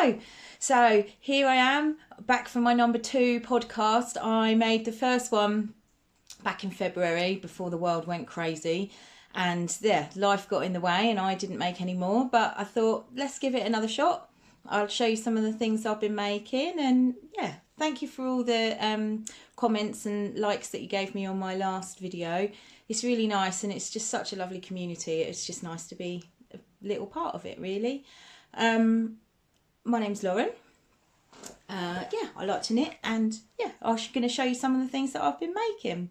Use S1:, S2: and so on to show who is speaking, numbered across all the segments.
S1: Hello. So here I am back for my number 2 podcast. I made the first one back in February before the world went crazy, and yeah, life got in the way and I didn't make any more, but I thought let's give it another shot. I'll show you some of the things I've been making, and yeah, thank you for all the comments and likes that you gave me on my last video. It's really nice and it's just such a lovely community. It's just nice to be a little part of it, really. My name's Lauren. Yeah, I like to knit, and yeah, I'm going to show you some of the things that I've been making.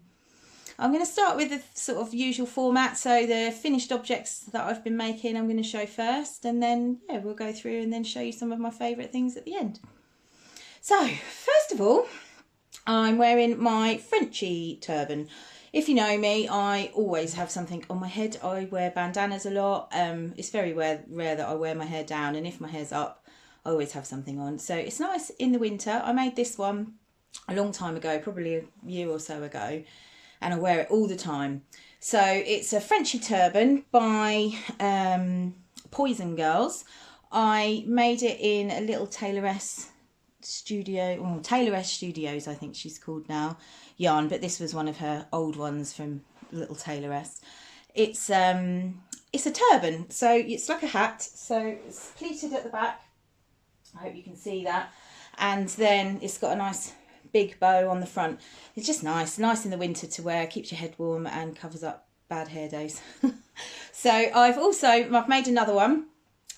S1: I'm going to start with the sort of usual format, so the finished objects that I've been making I'm going to show first, and then yeah, we'll go through and then show you some of my favourite things at the end. So first of all, I'm wearing my Frenchie turban. If you know me, I always have something on my head. I wear bandanas a lot. It's very rare that I wear my hair down, and if my hair's up, I always have something on. So it's nice in the winter. I made this one a long time ago, probably a year or so ago, and I wear it all the time. So it's a Frenchie turban by Poison Girls. I made it in a little Tailoress studio, or Tailoress Studios I think she's called now, yarn, but this was one of her old ones from Little Tailoress. It's a turban, so it's like a hat, so it's pleated at the back. I hope you can see that, and then it's got a nice big bow on the front. It's just nice in the winter to wear, keeps your head warm and covers up bad hair days. So I've made another one.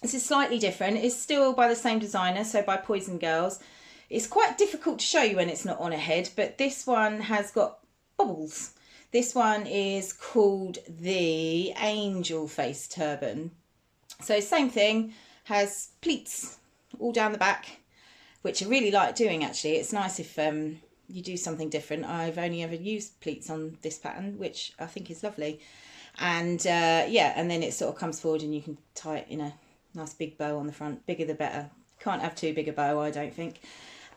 S1: This is slightly different. It's still by the same designer, so by Poison Girls. It's quite difficult to show you when it's not on a head, but this one has got bubbles. This one is called the Angel Face Turban. So same thing, has pleats all down the back, which I really like doing actually. It's nice if you do something different. I've only ever used pleats on this pattern, which I think is lovely. And yeah, and then it sort of comes forward and you can tie it in a nice big bow on the front. Bigger the better. Can't have too big a bow, I don't think.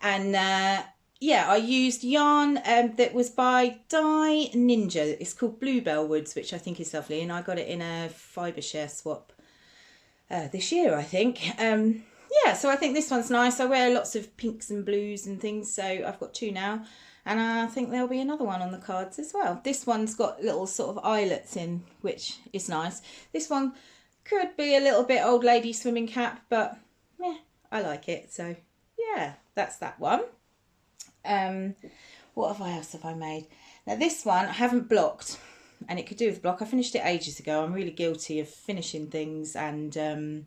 S1: And yeah, I used yarn that was by Dye Ninja. It's called Bluebell Woods, which I think is lovely, and I got it in a fibre share swap this year, I think. Yeah, so I think this one's nice. I wear lots of pinks and blues and things, so I've got 2 now, and I think there'll be another one on the cards as well. This one's got little sort of eyelets in, which is nice. This one could be a little bit old lady swimming cap, but yeah, I like it. So yeah, that's that one. What else have I made? Now this one I haven't blocked, and it could do with block. I finished it ages ago. I'm really guilty of finishing things and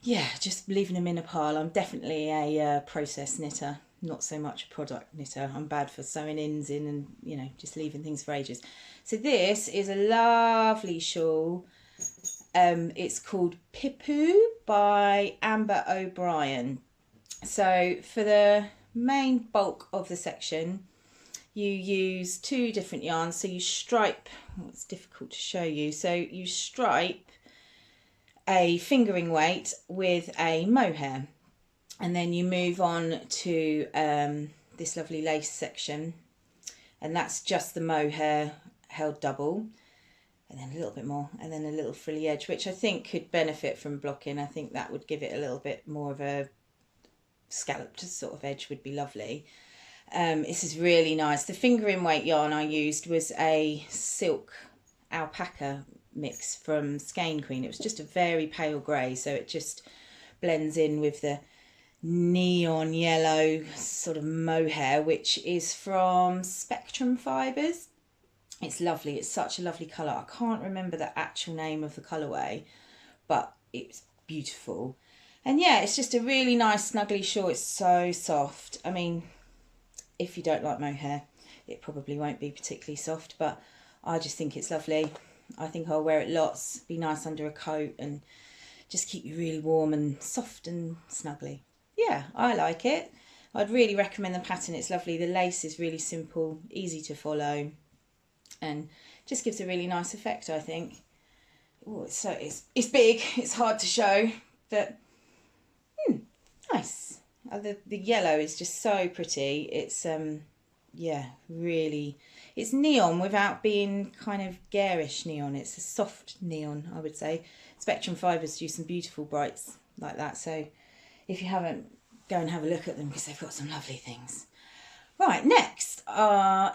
S1: yeah, just leaving them in a pile. I'm definitely a process knitter, not so much a product knitter. I'm bad for sewing ins in and, you know, just leaving things for ages. So this is a lovely shawl. It's called Pipu by Amber O'Brien. So for the main bulk of the section, you use 2 different yarns. So you stripe, it's difficult to show you. So you stripe a fingering weight with a mohair, and then you move on to this lovely lace section, and that's just the mohair held double, and then a little bit more, and then a little frilly edge, which I think could benefit from blocking. I think that would give it a little bit more of a scalloped sort of edge, would be lovely. This is really nice. The fingering weight yarn I used was a silk alpaca mix from Skein Queen. It was just a very pale grey, so it just blends in with the neon yellow sort of mohair, which is from Spectrum Fibres. It's lovely. It's such a lovely colour. I can't remember the actual name of the colourway, but it's beautiful. And yeah, it's just a really nice snuggly shawl. It's so soft. I mean, if you don't like mohair, it probably won't be particularly soft, but I just think it's lovely. I think I'll wear it lots, be nice under a coat and just keep you really warm and soft and snuggly. Yeah, I like it. I'd really recommend the pattern. It's lovely. The lace is really simple, easy to follow, and just gives a really nice effect, I think. Oh, it's big, it's hard to show, but nice. The yellow is just so pretty. It's yeah, really, it's neon without being kind of garish neon. It's a soft neon, I would say. Spectrum Fibres do some beautiful brights like that, so if you haven't, go and have a look at them because they've got some lovely things. Right, next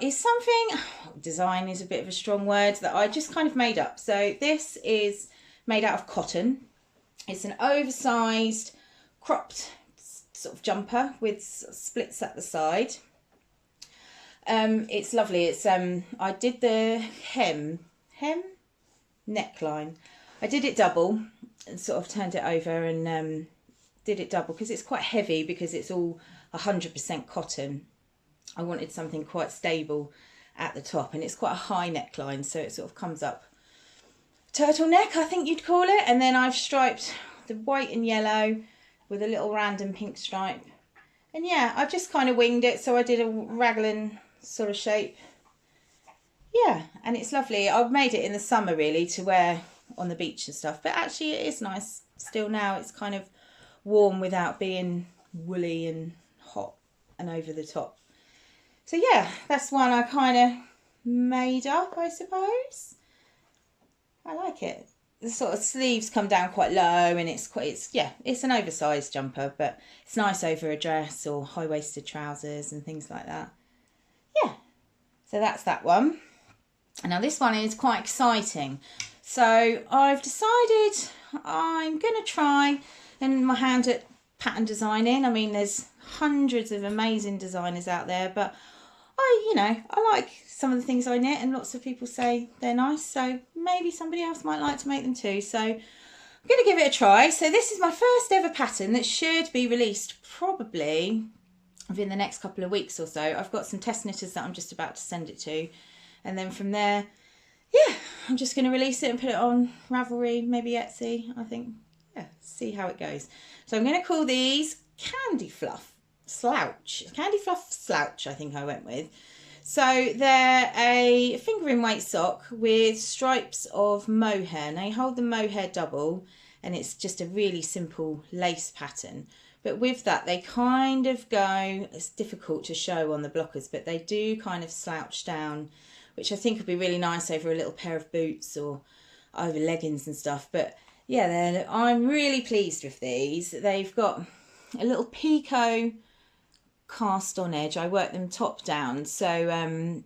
S1: is something, design is a bit of a strong word, that I just kind of made up. So this is made out of cotton. It's an oversized cropped sort of jumper with splits at the side. It's lovely. It's I did the hem neckline. I did it double and sort of turned it over and did it double because it's quite heavy because it's all 100% cotton. I wanted something quite stable at the top, and it's quite a high neckline, so it sort of comes up turtleneck, I think you'd call it. And then I've striped the white and yellow with a little random pink stripe. And yeah, I've just kind of winged it, so I did a raglan sort of shape. Yeah, and it's lovely. I've made it in the summer really to wear on the beach and stuff, but actually it is nice still now. It's kind of warm without being woolly and hot and over the top. So yeah, that's one I kind of made up, I suppose. I like it. The sort of sleeves come down quite low, and it's an oversized jumper, but it's nice over a dress or high-waisted trousers and things like that. Yeah, so that's that one. And now this one is quite exciting. So I've decided I'm going to try and my hand at pattern designing. I mean, there's hundreds of amazing designers out there, but I like some of the things I knit, and lots of people say they're nice, so maybe somebody else might like to make them too. So I'm going to give it a try. So this is my first ever pattern that should be released probably within the next couple of weeks or so. I've got some test knitters that I'm just about to send it to, and then from there, yeah, I'm just going to release it and put it on Ravelry, maybe Etsy, I think. Yeah, see how it goes. So I'm going to call these Candy Fluff Slouch, I think I went with. So they're a fingering weight sock with stripes of mohair. Now you hold the mohair double, and it's just a really simple lace pattern. But with that, they kind of go, it's difficult to show on the blockers, but they do kind of slouch down, which I think would be really nice over a little pair of boots or over leggings and stuff. But yeah, I'm really pleased with these. They've got a little picot cast on edge. I work them top down, so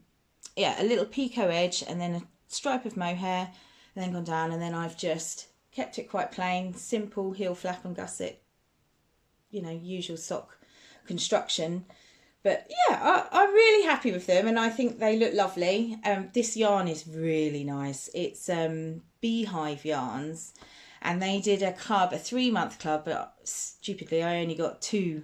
S1: yeah, a little picot edge and then a stripe of mohair and then gone down, and then I've just kept it quite plain, simple heel flap and gusset, usual sock construction. But yeah, I'm really happy with them, and I think they look lovely. This yarn is really nice. It's Beehive Yarns, and they did a club, a 3-month club, but stupidly I only got 2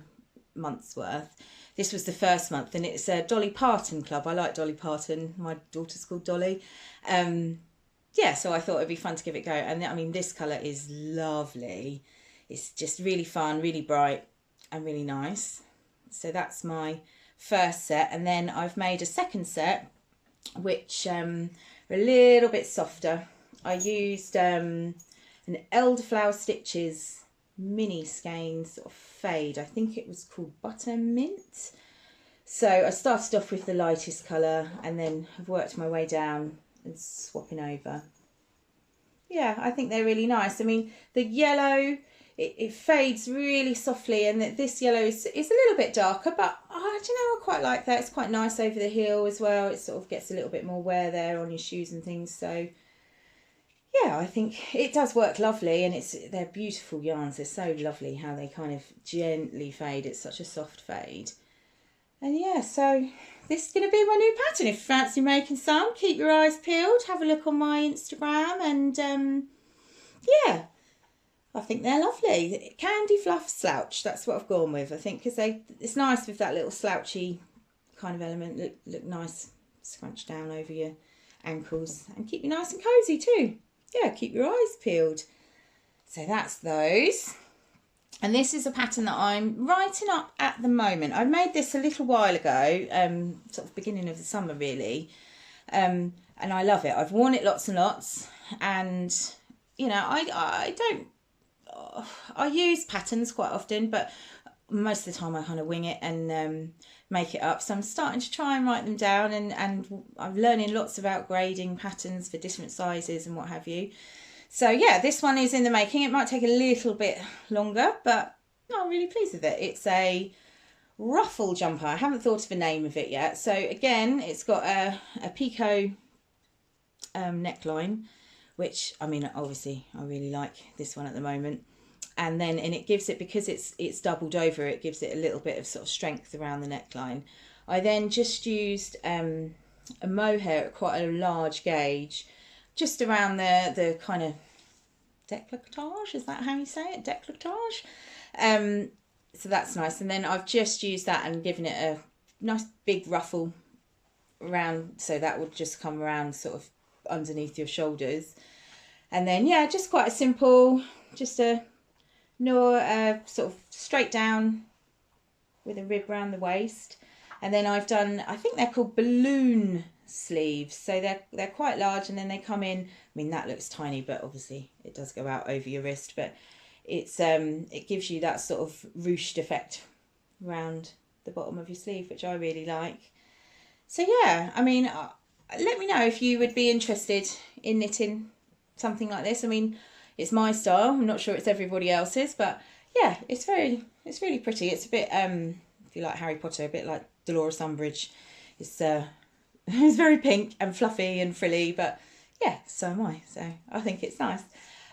S1: months worth. This was the first month, and it's a Dolly Parton club. I like Dolly Parton. My daughter's called Dolly. Yeah, so I thought it'd be fun to give it a go. And I mean, this colour is lovely. It's just really fun, really bright and really nice. So that's my first set, and then I've made a second set which are a little bit softer. I used an Elderflower Stitches mini skein sort of fade. I think it was called Buttermint. So I started off with the lightest colour and then have worked my way down and swapping over. Yeah, I think they're really nice. I mean, the yellow, it fades really softly, and this yellow is a little bit darker, but I quite like that. It's quite nice over the heel as well. It sort of gets a little bit more wear there on your shoes and things. So yeah, I think it does work lovely, and they're beautiful yarns. They're so lovely how they kind of gently fade. It's such a soft fade. And yeah, so this is going to be my new pattern. If you fancy making some, keep your eyes peeled. Have a look on my Instagram, and yeah, I think they're lovely. Candy Fluff Slouch, that's what I've gone with, I think, because it's nice with that little slouchy kind of element. Look nice, scrunched down over your ankles, and keep you nice and cosy too. Yeah, keep your eyes peeled. So that's those. And this is a pattern that I'm writing up at the moment. I made this a little while ago, sort of beginning of the summer really, and I love it. I've worn it lots and lots, and I use patterns quite often, but most of the time I kind of wing it and make it up. So I'm starting to try and write them down, and I'm learning lots about grading patterns for different sizes and what have you. So yeah, this one is in the making. It might take a little bit longer, but I'm really pleased with it. It's a Ruffle Jumper. I haven't thought of a name of it yet. So again, it's got a picot neckline, which, I mean, obviously I really like this one at the moment. And it gives it, because it's doubled over, it gives it a little bit of sort of strength around the neckline. I then just used a mohair at quite a large gauge, just around the kind of décolletage, is that how you say it? Décolletage. So that's nice. And then I've just used that and given it a nice big ruffle around, so that would just come around sort of underneath your shoulders. And then, yeah, just quite a simple, just a sort of straight down with a rib around the waist. And then I've done, I think they're called balloon sleeves, so they're quite large, and then they come in, I mean, that looks tiny, but obviously it does go out over your wrist, but it's it gives you that sort of ruched effect around the bottom of your sleeve, which I really like. So yeah, I mean, let me know if you would be interested in knitting something like this. I mean, it's my style. I'm not sure it's everybody else's, but yeah, it's really pretty. It's a bit, if you like Harry Potter, a bit like Dolores Umbridge. It's it's very pink and fluffy and frilly, but yeah, so am I. So I think it's nice.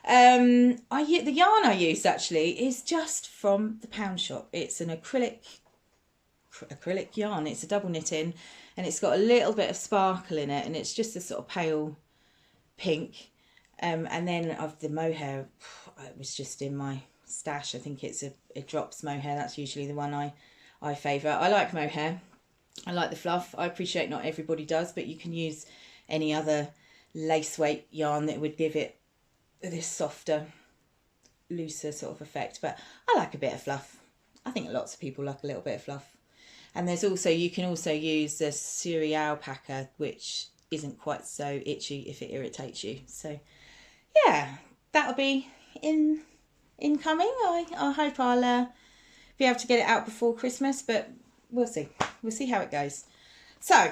S1: The yarn I used actually is just from the pound shop. It's an acrylic yarn. It's a double knitting, and it's got a little bit of sparkle in it, and it's just a sort of pale pink. And then of the mohair, it was just in my stash. I think it's a drops mohair. That's usually the one I favour. I like mohair. I like the fluff. I appreciate not everybody does, but you can use any other lace weight yarn that would give it this softer, looser sort of effect. But I like a bit of fluff. I think lots of people like a little bit of fluff. And there's also, you can also use the Sorrel alpaca, which isn't quite so itchy if it irritates you. So yeah, that'll be incoming. I hope I'll be able to get it out before Christmas, but we'll see. We'll see how it goes. So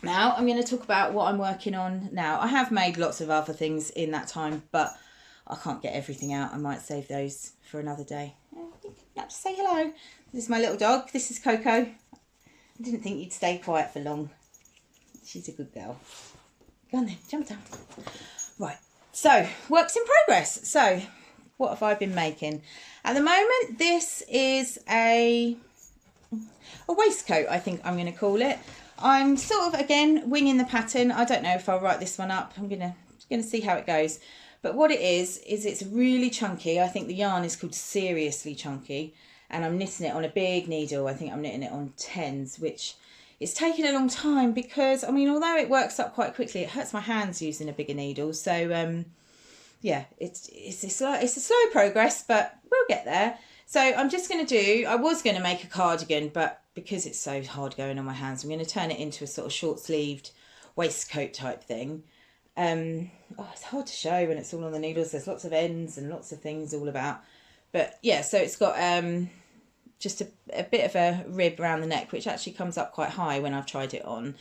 S1: now I'm going to talk about what I'm working on now. I have made lots of other things in that time, but I can't get everything out. I might save those for another day. You have to say hello. This is my little dog. This is Coco. I didn't think you'd stay quiet for long. She's a good girl. Go on then, jump down. Right, so works in progress. So what have I been making? At the moment, this is a waistcoat, I think I'm going to call it. I'm sort of, again, winging the pattern. I don't know if I'll write this one up. I'm going to see how it goes. But what it is it's really chunky. I think the yarn is called Seriously Chunky. And I'm knitting it on a big needle. I think I'm knitting it on 10s, which is taking a long time because, I mean, although it works up quite quickly, it hurts my hands using a bigger needle. So, yeah, it's a slow progress, but we'll get there. So I'm just going to do, I was going to make a cardigan, but because it's so hard going on my hands, I'm going to turn it into a sort of short-sleeved waistcoat type thing. It's hard to show when it's all on the needles. There's lots of ends and lots of things all about. But yeah, so it's got just a bit of a rib around the neck, which actually comes up quite high when I've tried it on.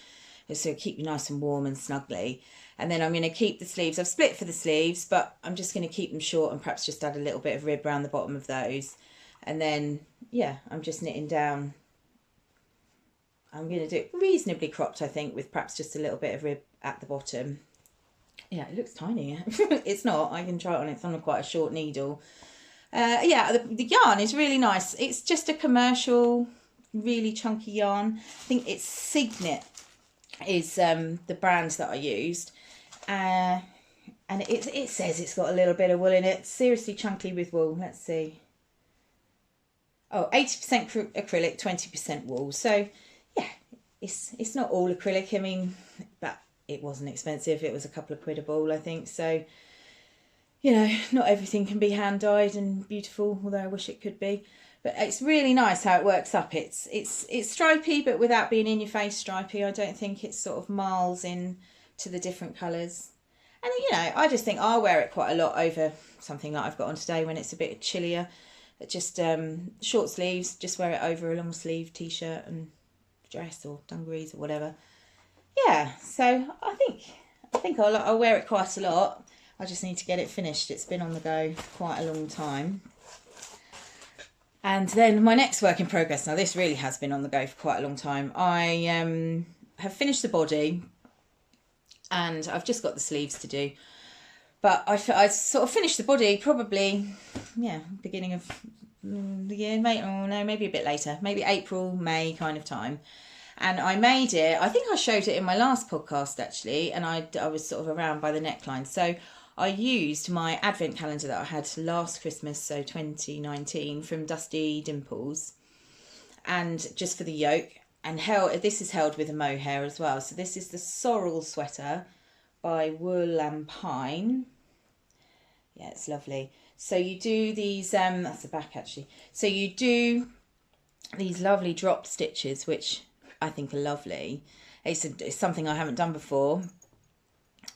S1: So keep you nice and warm and snuggly. And then I'm going to keep the sleeves. I've split for the sleeves, but I'm just going to keep them short and perhaps just add a little bit of rib around the bottom of those. And then, yeah, I'm just knitting down. I'm going to do it reasonably cropped, I think, with perhaps just a little bit of rib at the bottom. Yeah, it looks tiny. It's not. I can try it on. It's on quite a short needle. Yeah, the yarn is really nice. It's just a commercial, really chunky yarn. I think it's Signet is the brand that I used. And it says it's got a little bit of wool in it. Seriously chunky with wool. Let's see. Oh, 80% acrylic, 20% wool. So, yeah, it's not all acrylic. I mean, but it wasn't expensive. It was a couple of quid a ball, I think. So, you know, not everything can be hand dyed and beautiful, although I wish it could be. But it's really nice how it works up. It's stripy, but without being in your face stripy. I don't think it's sort of miles in to the different colours. And, you know, I just think I'll wear it quite a lot over something that I've got on today when it's a bit chillier. Just short sleeves, just wear it over a long sleeve t-shirt and dress or dungarees or whatever. Yeah, so I think I'll wear it quite a lot. I just need to get it finished. It's been on the go for quite a long time. And then my next work in progress, now this really has been on the go for quite a long time. I have finished the body and I've just got the sleeves to do. But I sort of finished the body probably, beginning of the year, maybe a bit later, maybe April, May kind of time. And I made it, I think I showed it in my last podcast actually, and I was sort of around by the neckline. So I used my advent calendar that I had last Christmas, so 2019, from Dusty Dimples, and just for the yoke. And this is held with a mohair as well. So this is the Sorrel sweater by Wool and Pine. Yeah, it's lovely. So you do these, that's the back actually. So you do these lovely drop stitches, which I think are lovely. It's something I haven't done before,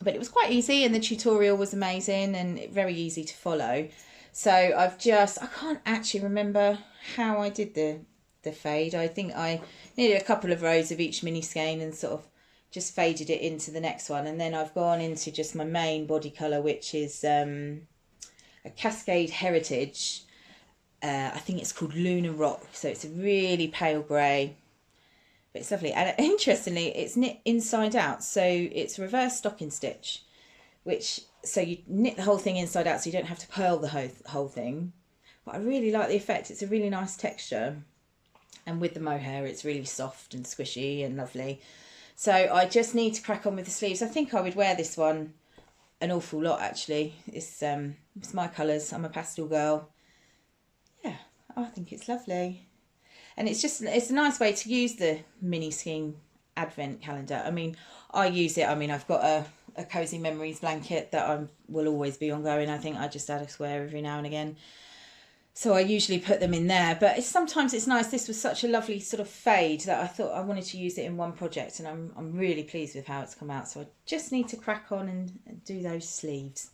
S1: but it was quite easy and the tutorial was amazing and very easy to follow. So I can't actually remember how I did the fade. I think I needed a couple of rows of each mini skein and sort of just faded it into the next one. And then I've gone into just my main body colour, which is a Cascade Heritage. I think it's called Lunar Rock. So it's a really pale grey. But it's lovely. And interestingly, it's knit inside out. So it's reverse stocking stitch, so you knit the whole thing inside out so you don't have to purl the whole thing. But I really like the effect. It's a really nice texture. And with the mohair, it's really soft and squishy and lovely. So I just need to crack on with the sleeves. I think I would wear this one an awful lot actually. It's my colours. I'm a pastel girl. Yeah, I think it's lovely. And it's a nice way to use the mini skein advent calendar. I mean, I use it. I mean, I've got a Cozy Memories blanket that will always be ongoing. I think I just add a square every now and again. So I usually put them in there, but sometimes it's nice. This was such a lovely sort of fade that I thought I wanted to use it in one project, and I'm really pleased with how it's come out. So I just need to crack on and do those sleeves.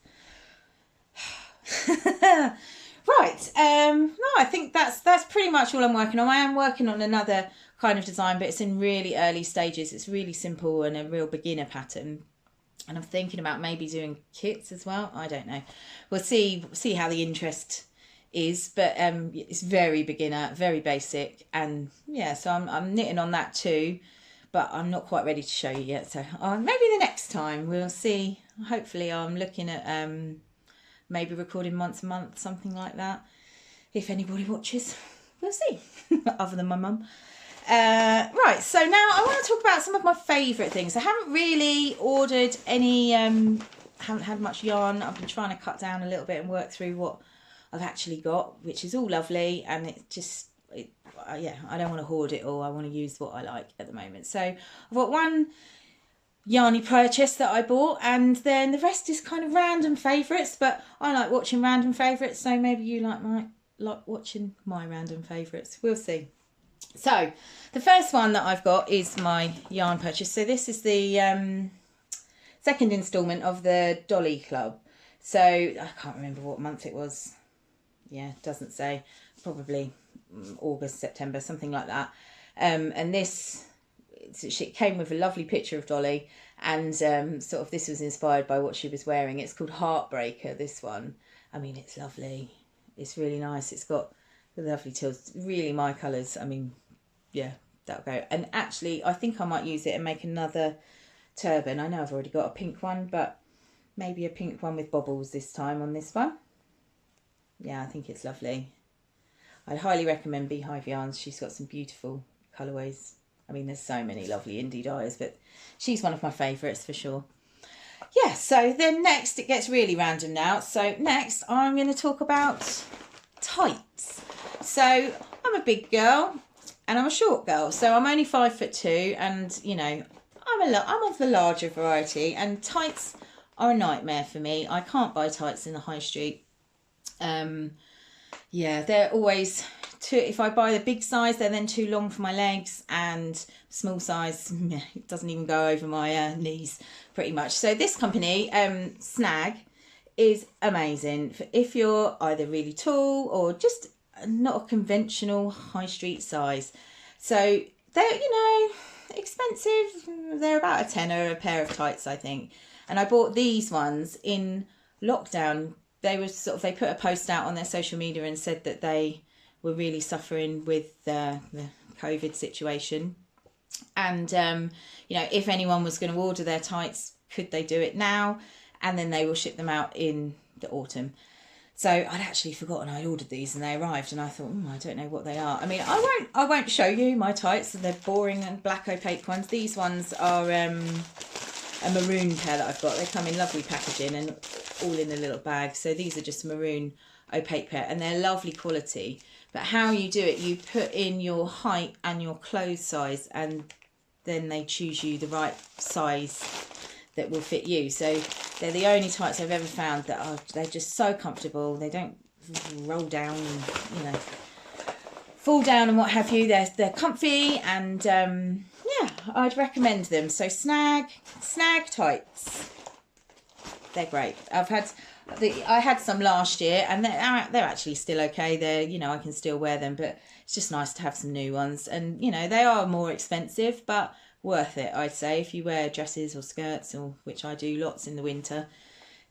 S1: Right, no, I think that's pretty much all I'm working on. I am working on another kind of design, but it's in really early stages. It's really simple and a real beginner pattern. And I'm thinking about maybe doing kits as well. I don't know. We'll see how the interest is, but it's very beginner, very basic, and yeah, so I'm knitting on that too, but I'm not quite ready to show you yet, so maybe the next time we'll see. Hopefully I'm looking at maybe recording once a month, something like that, if anybody watches. We'll see. Other than my mum. Right, so now I want to talk about some of my favourite things. I haven't really ordered any, haven't had much yarn. I've been trying to cut down a little bit and work through what I've actually got, which is all lovely, and yeah, I don't want to hoard it all. I want to use what I like at the moment. So I've got one yarny purchase that I bought, and then the rest is kind of random favourites, but I like watching random favourites, so maybe you like watching my random favourites. We'll see. So the first one that I've got is my yarn purchase. So this is the second instalment of the Dolly Club. So I can't remember what month it was. Yeah, it doesn't say. Probably August, September, something like that. And this, it came with a lovely picture of Dolly, and sort of this was inspired by what she was wearing. It's called Heartbreaker, this one. I mean, it's lovely. It's really nice. It's got the lovely tilts. Really my colours. I mean, yeah, that'll go. And actually, I think I might use it and make another turban. I know I've already got a pink one, but maybe a pink one with bobbles this time on this one. Yeah, I think it's lovely. I'd highly recommend Beehive Yarns. She's got some beautiful colourways. I mean, there's so many lovely indie dyes, but she's one of my favourites for sure. Yeah, so then next, it gets really random now. So next, I'm going to talk about tights. So I'm a big girl and I'm a short girl. So I'm only 5'2", and, you know, I'm of the larger variety, and tights are a nightmare for me. I can't buy tights in the high street. Yeah, they're always too, if I buy the big size, they're then too long for my legs, and small size, it doesn't even go over my knees pretty much. So this company, Snag, is amazing for if you're either really tall or just not a conventional high street size. So they're, you know, expensive. They're about a tenner a pair of tights, I think. And I bought these ones in lockdown. They were they put a post out on their social media and said that they were really suffering with the COVID situation. And, you know, if anyone was going to order their tights, could they do it now? And then they will ship them out in the autumn. So I'd actually forgotten I'd ordered these and they arrived, and I thought, I don't know what they are. I mean, I won't show you my tights. They're boring and black opaque ones. These ones are a maroon pair that I've got. They come in lovely packaging and all in a little bag. So these are just maroon opaque pair, and they're lovely quality. But how you do it, you put in your height and your clothes size, and then they choose you the right size that will fit you. So they're the only tights I've ever found that they're just so comfortable. They don't roll down and, you know, fall down and what have you. They're comfy, and yeah, I'd recommend them. So snag tights. They're great. I had some last year, and they're actually still okay. They're, you know, I can still wear them, but it's just nice to have some new ones. And, you know, they are more expensive, but worth it, I'd say. If you wear dresses or skirts, or which I do lots in the winter,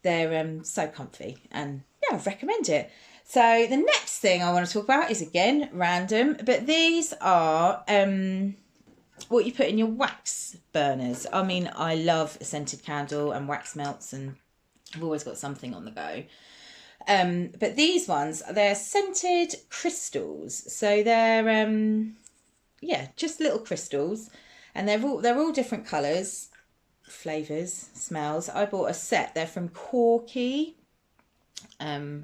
S1: they're so comfy, and yeah, I recommend it. So the next thing I want to talk about is, again, random, but these are what you put in your wax burners. I mean, I love a scented candle and wax melts, and I've always got something on the go. But these ones, they're scented crystals. So they're, yeah, just little crystals. And they're all different colours, flavours, smells. I bought a set. They're from Corky. Oh,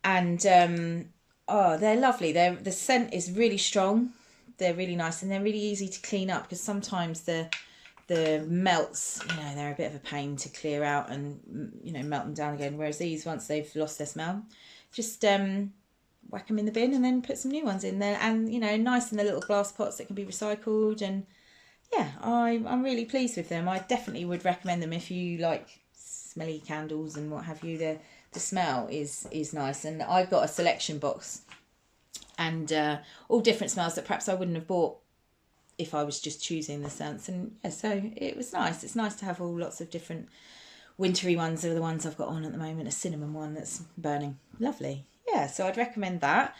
S1: they're lovely. The scent is really strong. They're really nice, and they're really easy to clean up, because sometimes the melts, you know, they're a bit of a pain to clear out and, you know, melt them down again. Whereas these, once they've lost their smell, just whack them in the bin and then put some new ones in there, and, you know, nice in the little glass pots that can be recycled. And yeah, I'm really pleased with them. I definitely would recommend them if you like smelly candles and what have you. The smell is nice, and I've got a selection box, and all different smells that perhaps I wouldn't have bought if I was just choosing the scents. And yeah, so it was nice. It's nice to have all lots of different wintry ones. Are the ones I've got on at the moment, a cinnamon one that's burning. Lovely. Yeah, so I'd recommend that.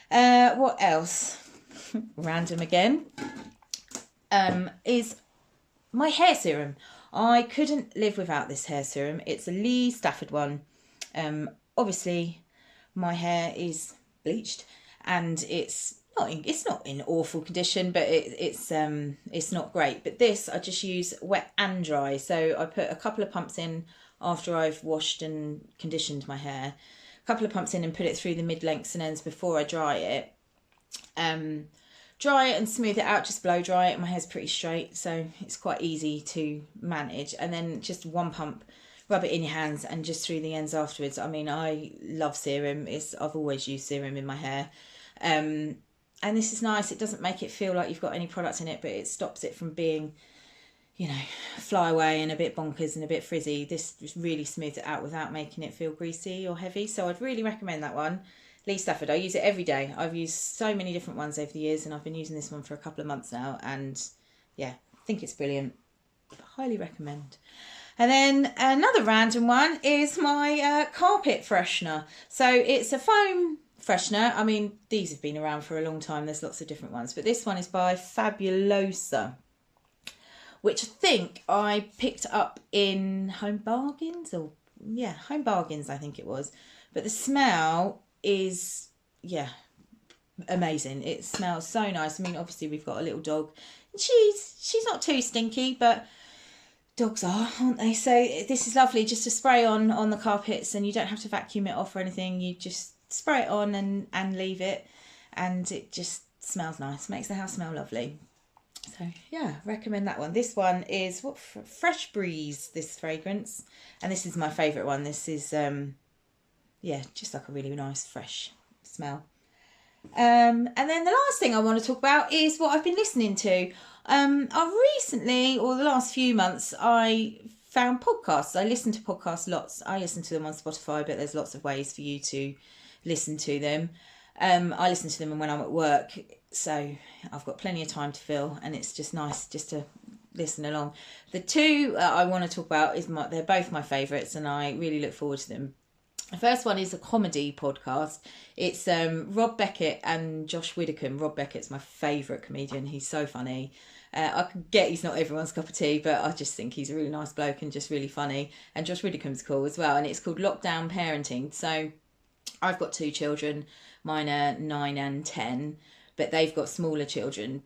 S1: What else? Random again. Is my hair serum. I couldn't live without this hair serum. It's a Lee Stafford one. Obviously my hair is bleached, and it's not in awful condition, but it's not great. But this, I just use wet and dry. So I put a couple of pumps in after I've washed and conditioned my hair. A couple of pumps in and put it through the mid-lengths and ends before I dry it. Dry it and smooth it out, just blow dry it. My hair's pretty straight, so it's quite easy to manage. And then just one pump, rub it in your hands, and just through the ends afterwards. I mean, I love serum. I've always used serum in my hair. And this is nice. It doesn't make it feel like you've got any product in it, but it stops it from being, you know, fly away and a bit bonkers and a bit frizzy. This just really smooths it out without making it feel greasy or heavy. So I'd really recommend that one. Lee Stafford. I use it every day. I've used so many different ones over the years, and I've been using this one for a couple of months now, and yeah, I think it's brilliant. Highly recommend. And then another random one is my carpet freshener. So it's a foam freshener. I mean, these have been around for a long time. There's lots of different ones, but this one is by Fabulosa, which I think I picked up in Home Bargains, or yeah, Home Bargains I think it was. But the smell is, yeah, amazing. It smells so nice. I mean, obviously we've got a little dog, and she's not too stinky, but dogs are, aren't they? So this is lovely, just to spray on the carpets, and you don't have to vacuum it off or anything. You just spray it on and leave it, and it just smells nice, makes the house smell lovely. So yeah, recommend that one. This one is Fresh Breeze, this fragrance, and this is my favourite one. This is yeah, just like a really nice fresh smell. And then the last thing I want to talk about is what I've been listening to. I've recently, or the last few months, I found podcasts. I listen to podcasts lots. I listen to them on Spotify, but there's lots of ways for you to listen to them. I listen to them when I'm at work, so I've got plenty of time to fill, and it's just nice just to listen along. The two I want to talk about they're both my favourites, and I really look forward to them. The first one is a comedy podcast. It's Rob Beckett and Josh Widdicombe. Rob Beckett's my favourite comedian. He's so funny. I can get he's not everyone's cup of tea, but I just think he's a really nice bloke and just really funny. And Josh Widdicombe's cool as well. And it's called Lockdown Parenting. So I've got 2 children. Mine are 9 and 10, but they've got smaller children.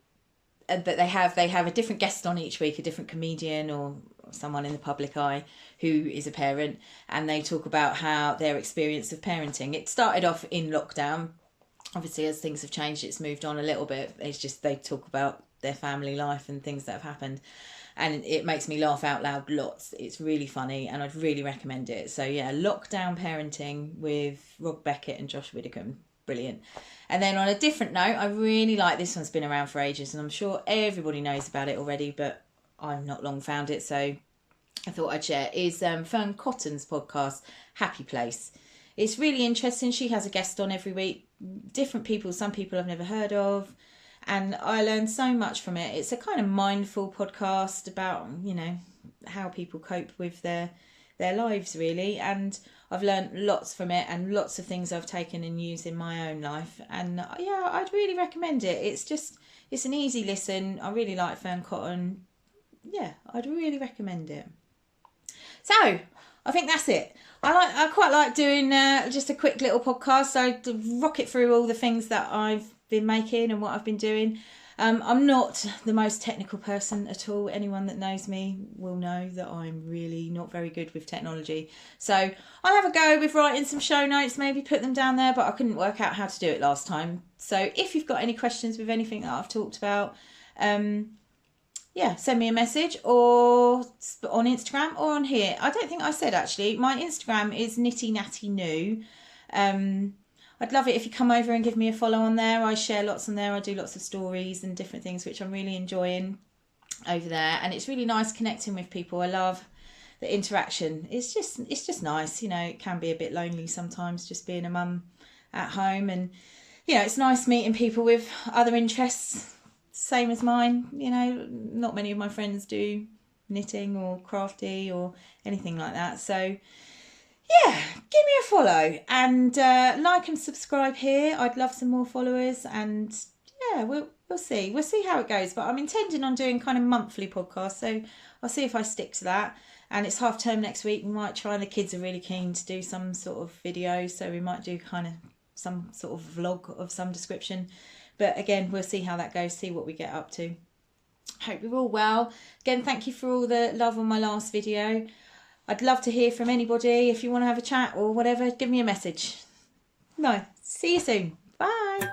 S1: But they have a different guest on each week, a different comedian or someone in the public eye who is a parent, and they talk about how their experience of parenting. It started off in lockdown. Obviously, as things have changed, it's moved on a little bit. It's just they talk about their family life and things that have happened, and it makes me laugh out loud lots. It's really funny, and I'd really recommend it. So yeah, Lockdown Parenting with Rob Beckett and Josh Widdicombe. Brilliant. And then on a different note, I really like, this one's been around for ages and I'm sure everybody knows about it already, but I've not long found it, so I thought I'd share, is Fern Cotton's podcast, Happy Place. It's really interesting. She has a guest on every week, different people, some people I've never heard of, and I learned so much from it. It's a kind of mindful podcast about, you know, how people cope with their lives really, and I've learned lots from it and lots of things I've taken and used in my own life, and yeah, I'd really recommend it. It's an easy listen. I really like Fern Cotton. Yeah, I'd really recommend it. So I think that's it. I quite like doing just a quick little podcast, so to rocket through all the things that I've been making and what I've been doing. I'm not the most technical person at all. Anyone that knows me will know that I'm really not very good with technology. So I'll have a go with writing some show notes, maybe put them down there, but I couldn't work out how to do it last time. So if you've got any questions with anything that I've talked about, yeah, send me a message or on Instagram or on here. I don't think I said actually, my Instagram is Knittynattynoo. I'd love it if you come over and give me a follow on there. I share lots on there. I do lots of stories and different things, which I'm really enjoying over there. And it's really nice connecting with people. I love the interaction. It's just nice. You know, it can be a bit lonely sometimes just being a mum at home. And, you know, it's nice meeting people with other interests, same as mine. You know, not many of my friends do knitting or crafty or anything like that. So yeah, give me a follow and like and subscribe here. I'd love some more followers, and yeah, we'll see. We'll see how it goes. But I'm intending on doing kind of monthly podcasts, so I'll see if I stick to that. And it's half term next week. We might try. The kids are really keen to do some sort of video, so we might do kind of some sort of vlog of some description. But again, we'll see how that goes. See what we get up to. Hope you're all well. Again, thank you for all the love on my last video. I'd love to hear from anybody. If you want to have a chat or whatever, give me a message. No, see you soon. Bye.